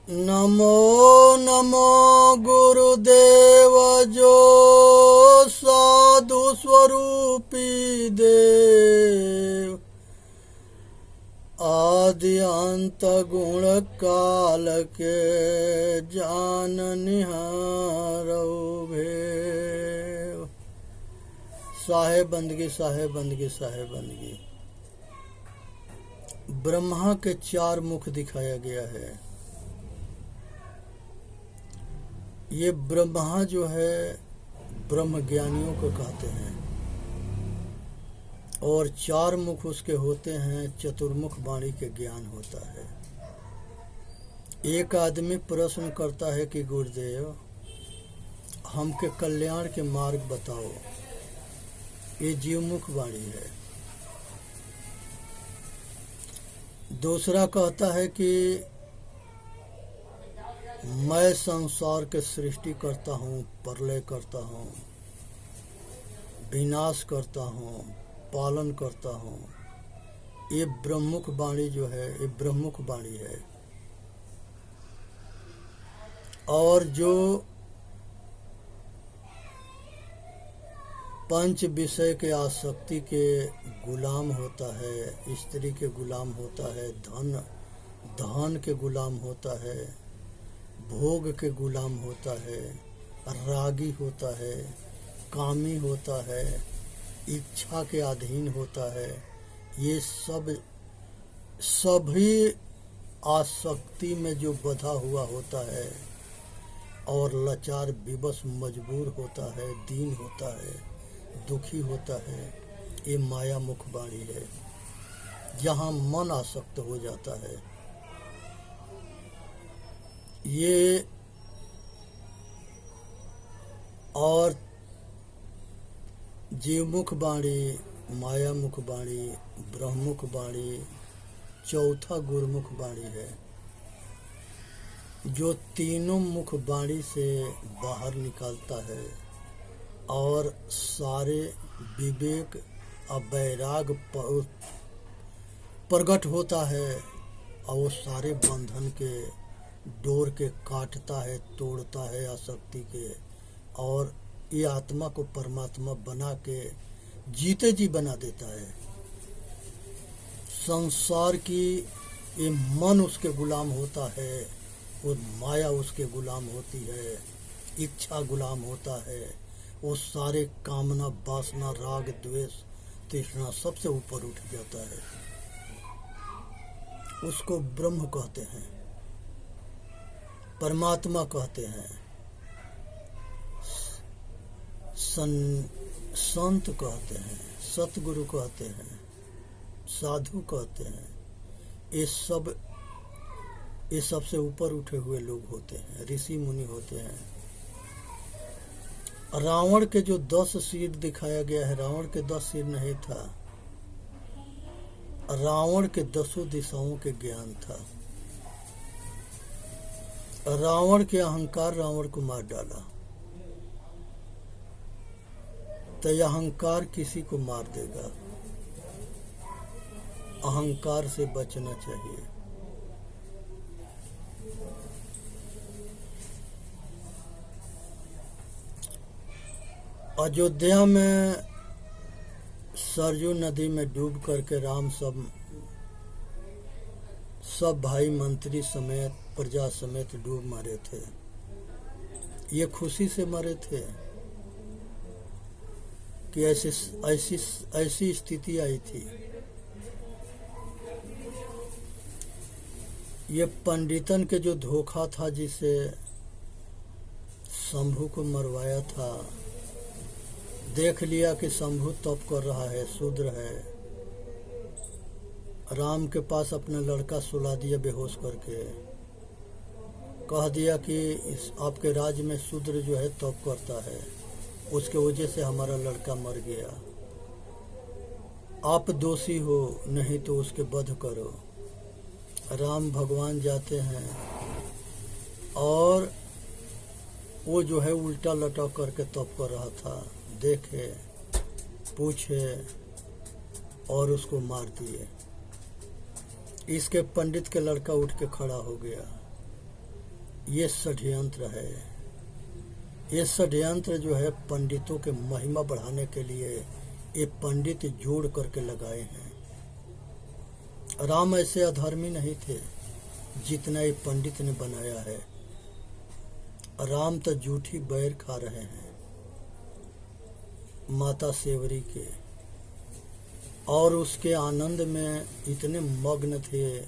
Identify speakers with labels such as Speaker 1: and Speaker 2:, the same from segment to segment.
Speaker 1: नमो नमो गुरुदेव जो साधु स्वरूपी देव, आदि अंत गुण काल के जान निहारो भेव। साहेब बंदगी, साहेब बंदगी, साहेब बंदगी। ब्रह्मा के 4 मुख दिखाया गया है। ये ब्रह्मा जो है ब्रह्म ज्ञानियों को कहते हैं, और 4 मुख उसके होते हैं। चतुर्मुख वाणी के ज्ञान होता है। एक आदमी प्रश्न करता है कि गुरुदेव हमके कल्याण के मार्ग बताओ। ये जीवमुख वाणी है। दूसरा कहता है कि मैं संसार के सृष्टि करता हूँ, प्रलय करता हूँ, विनाश करता हूँ, पालन करता हूँ। ये ब्रह्मुख वाणी जो है, ये ब्रह्मुख वाणी है। और जो 5 विषय के आसक्ति के गुलाम होता है, स्त्री के गुलाम होता है, धन के गुलाम होता है, भोग के गुलाम होता है, रागी होता है, कामी होता है, इच्छा के अधीन होता है। ये सभी आसक्ति में जो बधा हुआ होता है और लाचार विवश मजबूर होता है, दीन होता है, दुखी होता है, ये माया मुख वाणी है। जहाँ मन आसक्त हो जाता है, ये और जीवमुख वाणी, माया मुख वाणी, ब्रह्मुख वाणी, चौथा गुरुमुख वाणी है, जो तीनों मुख वाणी से बाहर निकलता है और सारे विवेक और वैराग प्रकट होता है, और वो सारे बंधन के डोर के काटता है, तोड़ता है आसक्ति के, और ये आत्मा को परमात्मा बना के जीते जी बना देता है। संसार की ये मन उसके गुलाम होता है, वो माया उसके गुलाम होती है, इच्छा गुलाम होता है, वो सारे कामना, वासना, राग, द्वेष, तृष्णा सबसे ऊपर उठ जाता है। उसको ब्रह्म कहते हैं, परमात्मा कहते हैं, संत कहते हैं, सतगुरु कहते हैं, साधु कहते हैं। ये सबसे ऊपर उठे हुए लोग होते हैं, ऋषि मुनि होते हैं। रावण के जो 10 सिर दिखाया गया है, रावण के 10 सिर नहीं था, रावण के 10 दिशाओं के ज्ञान था। रावण के अहंकार रावण को मार डाला, तो यह अहंकार किसी को मार देगा। अहंकार से बचना चाहिए। अयोध्या में सरयू नदी में डूब करके राम सब भाई मंत्री समेत, प्रजा समेत डूब मरे थे। ये खुशी से मरे थे कि ऐसी स्थिति आई थी। ये पंडितन के जो धोखा था, जिसे शंभू को मरवाया था, देख लिया कि शंभू तप कर रहा है, शूद्र है, राम के पास अपना लड़का सुला दिया बेहोश करके, कह दिया कि इस आपके राज्य में शूद्र जो है तप करता है, उसके वजह से हमारा लड़का मर गया, आप दोषी हो, नहीं तो उसके वध करो। राम भगवान जाते हैं और वो जो है उल्टा लटक करके तप कर रहा था, देखे, पूछे और उसको मार दिए। इसके पंडित के लड़का उठ के खड़ा हो गया ये षड्यंत्र है। ये षड्यंत्र जो है पंडितों के महिमा बढ़ाने के लिए ये पंडित जोड़ करके लगाए हैं। राम ऐसे अधर्मी नहीं थे जितना ये पंडित ने बनाया है। राम तो जूठी बैर खा रहे हैं माता सेवरी के, और उसके आनंद में इतने मग्न थे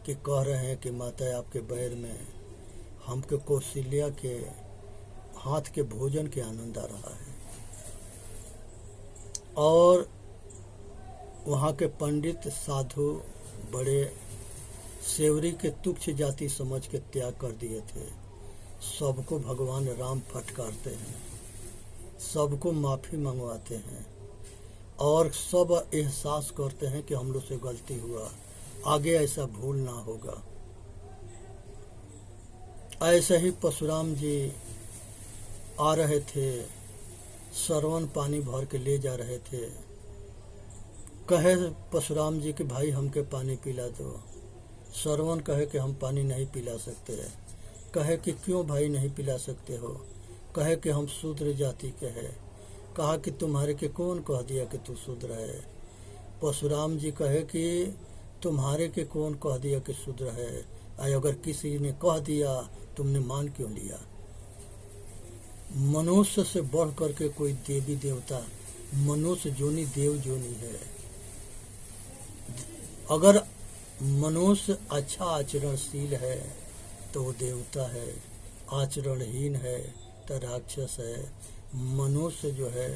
Speaker 1: कि कह रहे हैं कि माता आपके बैर में हमके कौशल्या के हाथ के भोजन के आनंद आ रहा है। और वहाँ के पंडित साधु बड़े सेवरी के तुच्छ जाति समझ के त्याग कर दिए थे। सबको भगवान राम फटकारते हैं, सबको माफ़ी मंगवाते हैं और सब एहसास करते हैं कि हम लोग से गलती हुआ, आगे ऐसा भूल ना होगा। ऐसे ही परशुराम जी आ रहे थे, सरवन पानी भर के ले जा रहे थे। कहे परशुराम जी कि भाई हमके पानी पिला दो। सरवन कहे कि हम पानी नहीं पिला सकते। कहे कि क्यों भाई नहीं पिला सकते हो? कहे कि हम शूद्र जाति के हैं। कहा कि तुम्हारे के कौन कह दिया कि तू शूद्र है? परशुराम जी कहे कि तुम्हारे के कौन कह दिया कि शूद्र है? अगर किसी ने कह दिया तुमने मान क्यों लिया? मनुष्य से बढ़ करके कोई देवी देवता, मनुष्य जोनी देव जोनी है। अगर मनुष्य अच्छा आचरणशील है तो वो देवता है, आचरणहीन है तो राक्षस है। मनुष्य जो है,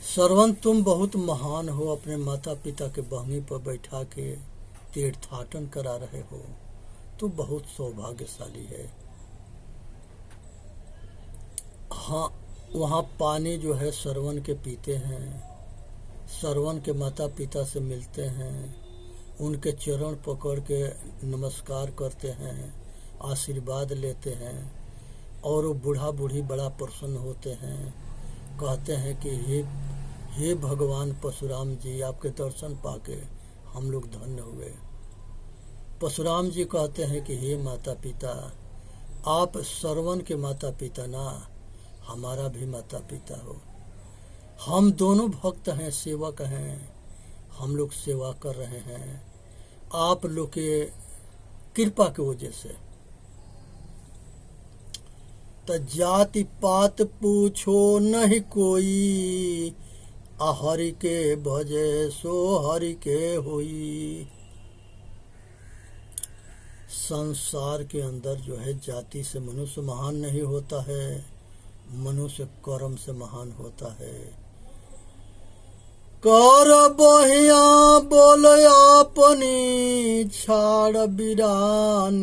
Speaker 1: सरवन तुम बहुत महान हो, अपने माता पिता के बहनी पर बैठा के तीर्थाटन करा रहे हो, तो बहुत सौभाग्यशाली है। हाँ, वहाँ पानी जो है सरवन के पीते हैं, सरवन के माता पिता से मिलते हैं, उनके चरण पकड़ के नमस्कार करते हैं, आशीर्वाद लेते हैं और वो बूढ़ा बूढ़ी बड़ा प्रसन्न होते हैं। कहते हैं कि हे भगवान परशुराम जी, आपके दर्शन पाके हम लोग धन्य हुए। परशुराम जी कहते हैं कि हे माता पिता, आप सरवन के माता पिता ना, हमारा भी माता पिता हो। हम दोनों भक्त हैं, सेवक हैं, हम लोग सेवा कर रहे हैं आप लोग के कृपा की वजह से। तो जाति पात पूछो नहीं कोई, हरि के भजे सो हरि के होई। संसार के अंदर जो है जाति से मनुष्य महान नहीं होता है, मनुष्य कर्म से महान होता है। कर बहिया बोल अपनी छाड़ बिरानियास,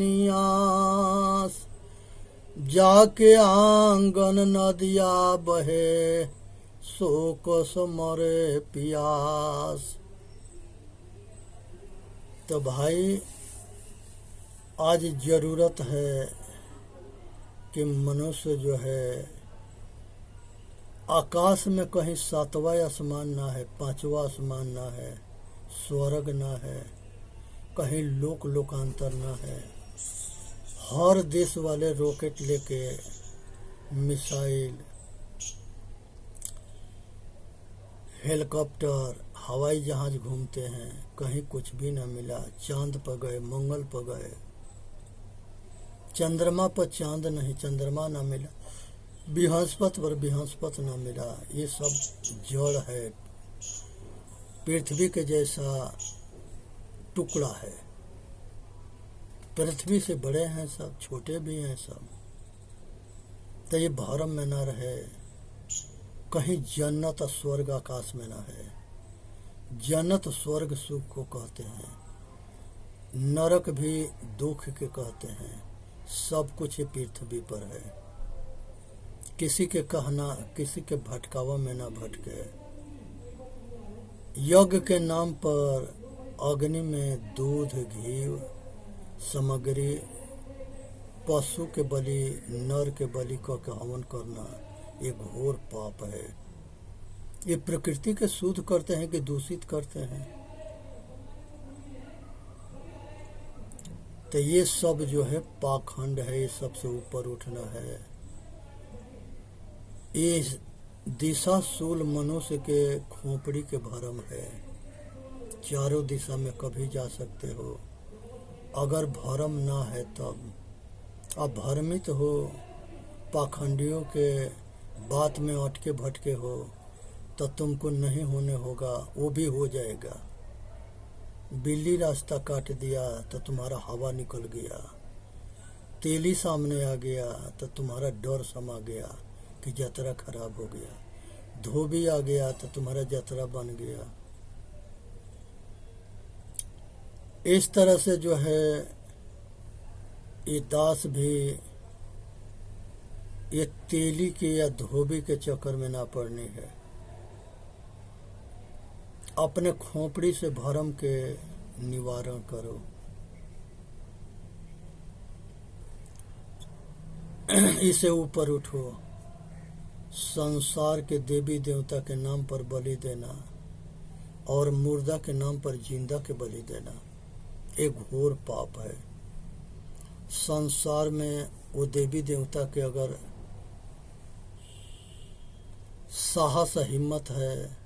Speaker 1: जाके आंगन नदिया बहे शोक समरे पियास। तो भाई आज जरूरत है कि मनुष्य जो है आकाश में कहीं सातवां आसमान ना है, पांचवा आसमान ना है, स्वर्ग ना है, कहीं लोकांतर ना है। हर देश वाले रॉकेट लेके, मिसाइल, हेलीकॉप्टर, हवाई जहाज घूमते हैं, कहीं कुछ भी ना मिला। चांद पर गए, मंगल पर गए, चंद्रमा पर चांद नहीं, चंद्रमा ना मिला, बृहस्पति पर बृहस्पति ना मिला। ये सब जड़ है, पृथ्वी के जैसा टुकड़ा है। पृथ्वी से बड़े हैं सब, छोटे भी हैं सब। तो ये भरम में ना रहे, कहीं जन्नत और स्वर्ग आकाश में ना है। जन्नत स्वर्ग सुख को कहते हैं, नरक भी दुख के कहते हैं। सब कुछ ये पृथ्वी पर है। किसी के कहना, किसी के भटकावा में ना भटके। यज्ञ के नाम पर अग्नि में दूध घी सामग्री, पशु के बलि, नर के बलि का हवन करना ये घोर पाप है। ये प्रकृति के शुद्ध करते हैं कि दूषित करते हैं? तो ये सब जो है पाखंड है, ये सबसे ऊपर उठना है। ये दिशा शूल मनुष्य के खोपड़ी के भरम है। चारों दिशा में कभी जा सकते हो, अगर भरम ना है तब। अब भ्रमित हो, पाखंडियों के बात में अटके भटके हो, तो तुमको नहीं होने होगा, वो भी हो जाएगा। बिल्ली रास्ता काट दिया तो तुम्हारा हवा निकल गया, तेली सामने आ गया तो तुम्हारा डर समा गया कि जतरा खराब हो गया, धोबी आ गया तो तुम्हारा जतरा बन गया। इस तरह से जो है ये दास भी ये तेली के या धोबी के चक्कर में ना पड़नी है। अपने खोपड़ी से भरम के निवारण करो। इसे ऊपर उठो। संसार के देवी देवता के नाम पर बलि देना और मुर्दा के नाम पर जिंदा के बलि देना एक घोर पाप है। संसार में वो देवी देवता के अगर साहस हिम्मत है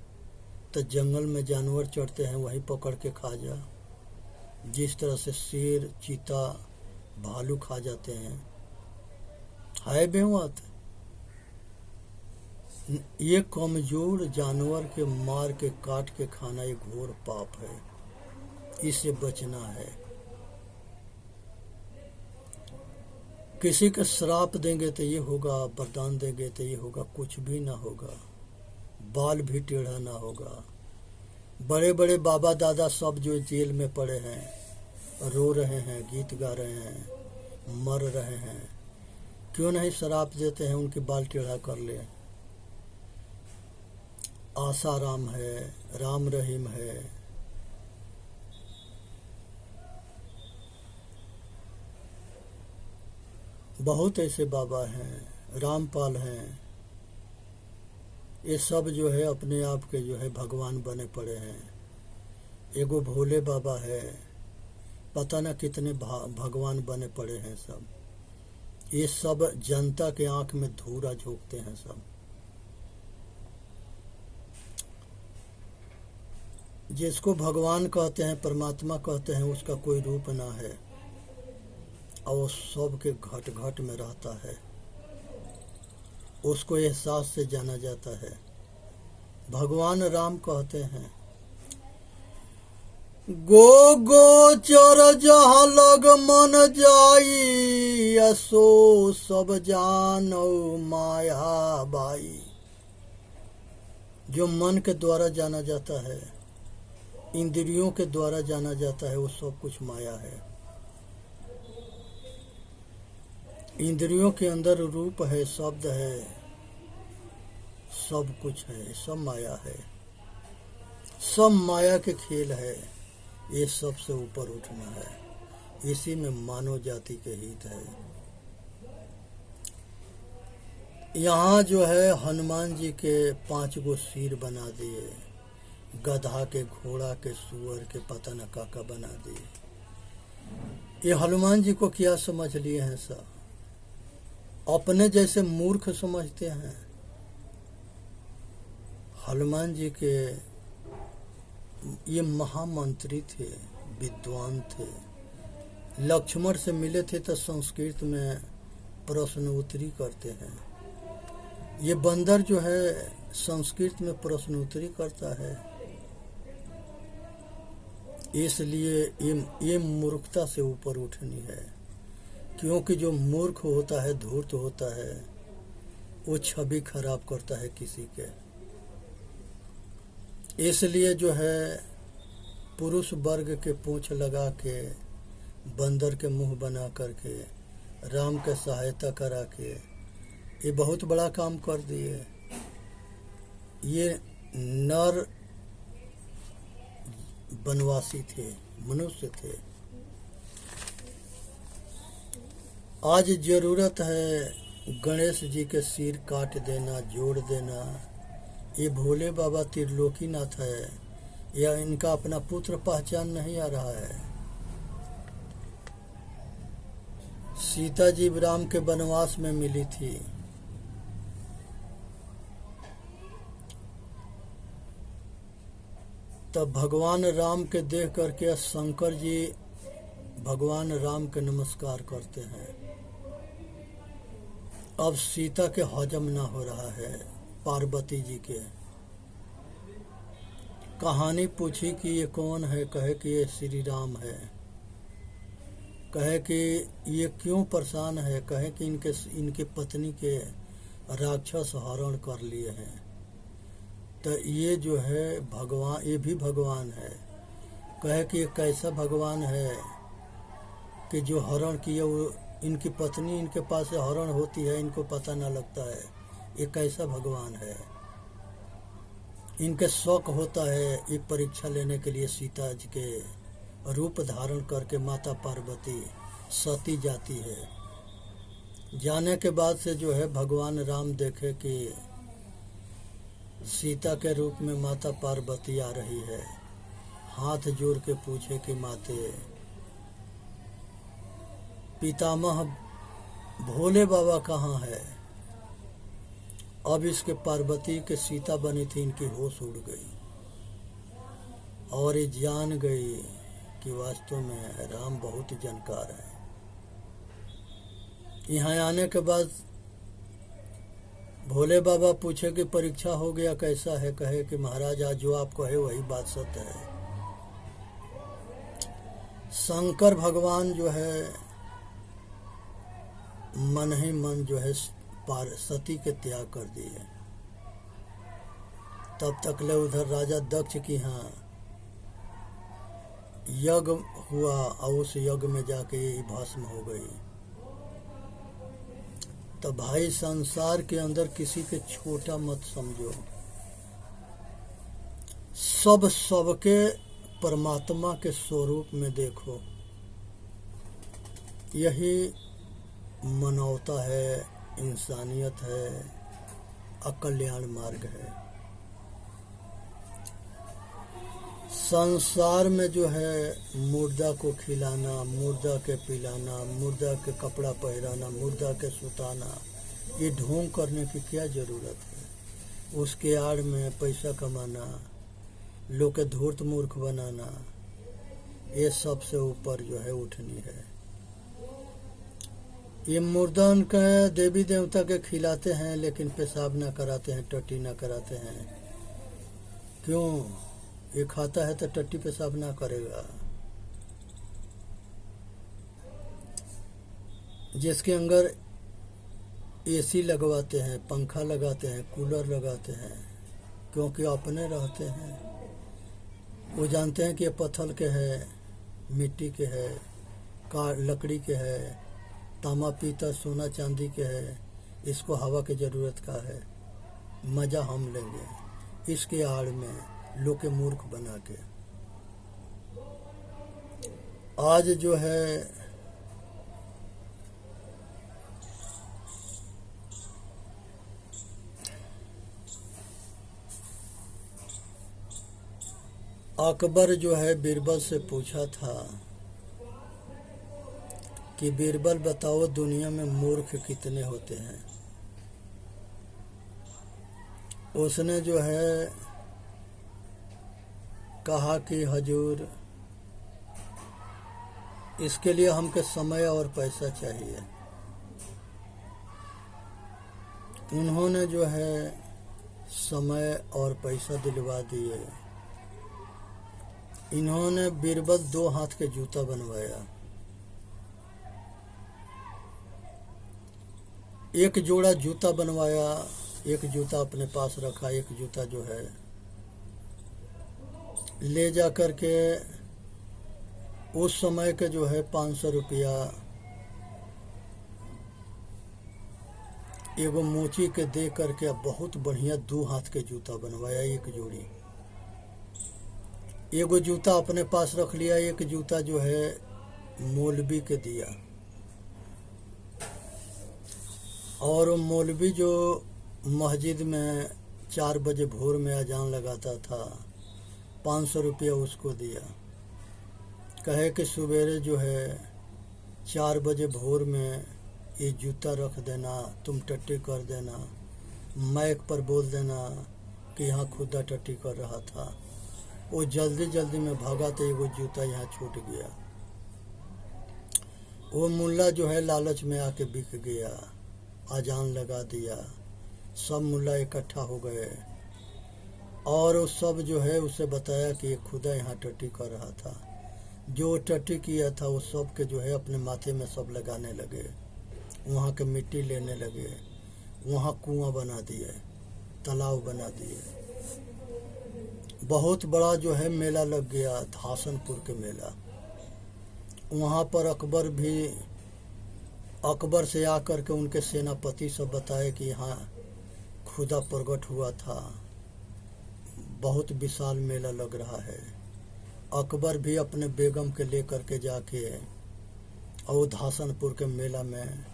Speaker 1: तो जंगल में जानवर चढ़ते हैं वहीं पकड़ के खा जा, जिस तरह से शेर चीता भालू खा जाते हैं। है बेवत, ये कमजोर जानवर के मार के काट के खाना एक घोर पाप है, इससे बचना है। किसी का श्राप देंगे तो ये होगा, वरदान देंगे तो ये होगा, कुछ भी ना होगा, बाल भी टेढ़ा ना होगा। बड़े बड़े बाबा दादा सब जो जेल में पड़े हैं, रो रहे हैं, गीत गा रहे हैं, मर रहे हैं, क्यों नहीं श्राप देते हैं उनके बाल टेढ़ा कर ले। आसाराम है, राम रहीम है, बहुत ऐसे बाबा हैं, रामपाल हैं। ये सब जो है अपने आप के जो है भगवान बने पड़े हैं। एगो भोले बाबा है, पता न कितने भगवान बने पड़े हैं सब। ये सब जनता के आंख में धूरा झोंकते हैं सब। जिसको भगवान कहते हैं, परमात्मा कहते हैं, उसका कोई रूप ना है और वो सब के घट घट में रहता है। उसको एहसास से जाना जाता है। भगवान राम कहते हैं, गो गोचर जहाँ लग मन जाई, असो सब जानो माया बाई। जो मन के द्वारा जाना जाता है, इंद्रियों के द्वारा जाना जाता है, वो सब कुछ माया है। इंद्रियों के अंदर रूप है, शब्द है, सब कुछ है, सब माया है, सब माया के खेल है। ये सबसे ऊपर उठना है, इसी में मानव जाति के हित है। यहाँ जो है हनुमान जी के 5 गो सिर बना दिए, गधा के, घोड़ा के, सुअर के, पता न काका बना दिए। ये हनुमान जी को क्या समझ लिए हैं सब? अपने जैसे मूर्ख समझते हैं। हनुमान जी के ये महामंत्री थे, विद्वान थे। लक्ष्मण से मिले थे तो संस्कृत में प्रश्न उत्तरी करते हैं। ये बंदर जो है संस्कृत में प्रश्न उत्तरी करता है। इसलिए ये मूर्खता से ऊपर उठनी है, क्योंकि जो मूर्ख होता है, धूर्त होता है, वो छवि खराब करता है किसी के। इसलिए जो है पुरुष वर्ग के पूंछ लगा के, बंदर के मुंह बना करके, राम के सहायता करा के ये बहुत बड़ा काम कर दिए। ये नर वनवासी थे, मनुष्य थे। आज जरूरत है गणेश जी के सिर काट देना, जोड़ देना। ये भोले बाबा त्रिलोकीनाथ है, या इनका अपना पुत्र पहचान नहीं आ रहा है। सीता जी राम के वनवास में मिली थी। तब भगवान राम के देख करके शंकर जी भगवान राम के नमस्कार करते हैं। अब सीता के हजम ना हो रहा है। पार्वती जी के कहानी पूछी कि ये कौन है, कहे कि ये श्री राम है। कहे कि ये क्यों परेशान है, कहे कि इनके पत्नी के राक्षस हरण कर लिए हैं। तो ये जो है भगवान, ये भी भगवान है। कहे कि ये कैसा भगवान है कि जो हरण किए वो इनकी पत्नी इनके पास से हरण होती है, इनको पता ना लगता है। ये कैसा भगवान है। इनके शौक होता है ये परीक्षा लेने के लिए सीता जी के रूप धारण करके माता पार्वती सती जाती है। जाने के बाद से जो है भगवान राम देखे कि सीता के रूप में माता पार्वती आ रही है। हाथ जोड़ के पूछे कि माते, पितामह भोले बाबा कहाँ है। अब इसके पार्वती के सीता बनी थी, इनकी होश उड़ गई और ये जान गई कि वास्तव में राम बहुत जानकार है। यहाँ आने के बाद भोले बाबा पूछे कि परीक्षा हो गया, कैसा है। कहे कि महाराज आज जो आप कहे वही बात सत्य है। शंकर भगवान जो है मन ही मन जो है सती के त्याग कर दिए। तब तक ले उधर राजा दक्ष की यहाँ यज्ञ हुआ और उस यज्ञ में जाके भस्म हो गई। तो भाई संसार के अंदर किसी के छोटा मत समझो। सब सबके परमात्मा के स्वरूप में देखो। यही मानवता है, इंसानियत है, अकल्याण मार्ग है। संसार में जो है मुर्दा को खिलाना, मुर्दा के पिलाना, मुर्दा के कपड़ा पहराना, मुर्दा के सुताना, ये ढोंग करने की क्या जरूरत है। उसके आड़ में पैसा कमाना, लोग के धूर्त मूर्ख बनाना, ये सबसे ऊपर जो है उठनी है। ये मुर्दन के देवी देवता के खिलाते हैं लेकिन पेशाब ना कराते हैं, टट्टी ना कराते हैं। क्यों? ये खाता है तो टट्टी पेशाब ना करेगा। जिसके अंदर एसी लगवाते हैं, पंखा लगाते हैं, कूलर लगाते हैं, क्योंकि अपने रहते हैं। वो जानते हैं कि ये पत्थर के है, मिट्टी के है, लकड़ी के है, तांबा पीतल सोना चांदी के है, इसको हवा की जरूरत का है, मजा हम लेंगे। इसके आड़ में लोग के मूर्ख बना के आज जो है अकबर जो है बीरबल से पूछा था कि बीरबल बताओ दुनिया में मूर्ख कितने होते हैं। उसने जो है कहा कि हजूर इसके लिए हमको समय और पैसा चाहिए। उन्होंने जो है समय और पैसा दिलवा दिए। इन्होंने बीरबल 2 हाथ के जूता बनवाया। एक जोड़ा जूता बनवाया, एक जूता अपने पास रखा, एक जूता जो है ले जा कर के उस समय के जो है 500 रुपया एगो मोची के दे करके बहुत बढ़िया 2 हाथ के जूता बनवाया, एक जोड़ी। एगो जूता अपने पास रख लिया, एक जूता जो है मौलवी के दिया। और मौलवी जो मस्जिद में 4 बजे भोर में अजान लगाता था, 500 रुपया उसको दिया। कहे कि सवेरे जो है 4 बजे भोर में ये जूता रख देना, तुम टट्टी कर देना, माइक पर बोल देना कि यहाँ खुदा टट्टी कर रहा था। वो जल्दी जल्दी में भागा तो वो जूता यहाँ छूट गया। वो मुल्ला जो है लालच में आके बिक गया, अजान लगा दिया, सब मुल्ला इकट्ठा हो गए और वो सब जो है उसे बताया कि ये खुदा यहाँ टट्टी कर रहा था। जो टट्टी किया था वो सब के जो है अपने माथे में सब लगाने लगे, वहाँ के मिट्टी लेने लगे, वहाँ कुआं बना दिए, तालाब बना दिए। बहुत बड़ा जो है मेला लग गया, धासनपुर के मेला। वहाँ पर अकबर से आकर के उनके सेनापति सब बताए कि यहाँ खुदा प्रकट हुआ था, बहुत विशाल मेला लग रहा है। अकबर भी अपने बेगम के लेकर के जाके और धासनपुर के मेला में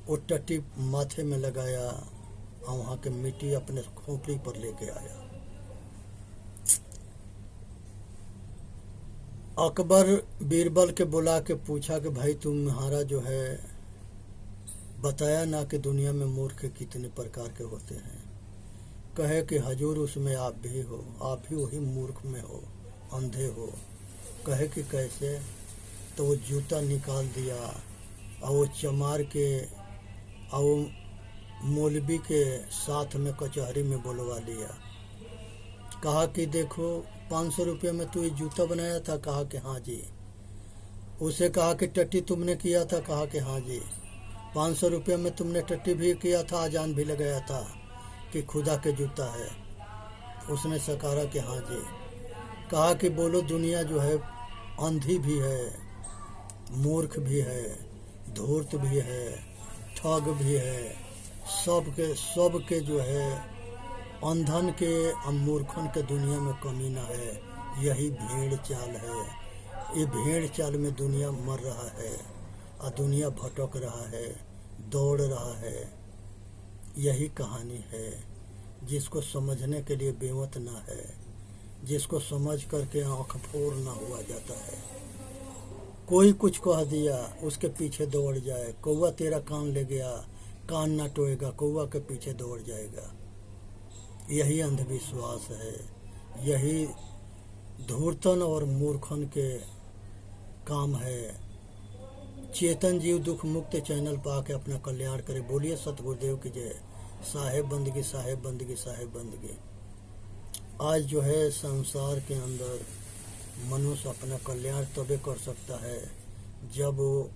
Speaker 1: वो टट्टी माथे में लगाया और वहाँ के मिट्टी अपने खोपड़ी पर लेके आया। अकबर बीरबल के बुला के पूछा कि भाई तुम्हारा जो है बताया ना कि दुनिया में मूर्ख कितने प्रकार के होते हैं। कहे कि हजूर उसमें आप भी हो, आप भी वही मूर्ख में हो, अंधे हो। कहे कि कैसे? तो वो जूता निकाल दिया और वो चमार के और मौलवी के साथ में कचहरी में बुलवा लिया। कहा कि देखो 500 रुपये में तू ये जूता बनाया था? कहा कि हाँ जी। उसे कहा कि टट्टी तुमने किया था? कहा कि हाँ जी। 500 रुपये में तुमने टट्टी भी किया था, अजान भी लगाया था कि खुदा के जूता है? उसने सकारा कि हाँ जी। कहा कि बोलो दुनिया जो है अंधी भी है, मूर्ख भी है, धूर्त भी है, ठग भी है, सबके जो है अंधन के और मूर्खन के दुनिया में कमी ना है। यही भेड़ चाल है। ये भेड़ चाल में दुनिया मर रहा है और दुनिया भटक रहा है, दौड़ रहा है। यही कहानी है। जिसको समझने के लिए बेवत ना है, जिसको समझ करके आँख फोड़ ना हुआ जाता है। कोई कुछ कह दिया उसके पीछे दौड़ जाए। कौवा तेरा कान ले गया, कान ना टोएगा, कौवा के पीछे दौड़ जाएगा। यही अंधविश्वास है, यही धूर्तन और मूर्खन के काम है। चेतन जीव दुख मुक्त चैनल पर आके अपना कल्याण करे। बोलिए सतगुरुदेव की जय। साहेब बंदगी, साहेब बंदगी, साहेब बंदगी। आज जो है संसार के अंदर मनुष्य अपना कल्याण तभी कर सकता है जब वो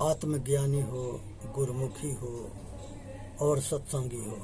Speaker 1: आत्मज्ञानी हो, गुरुमुखी हो और सत्संगी हो।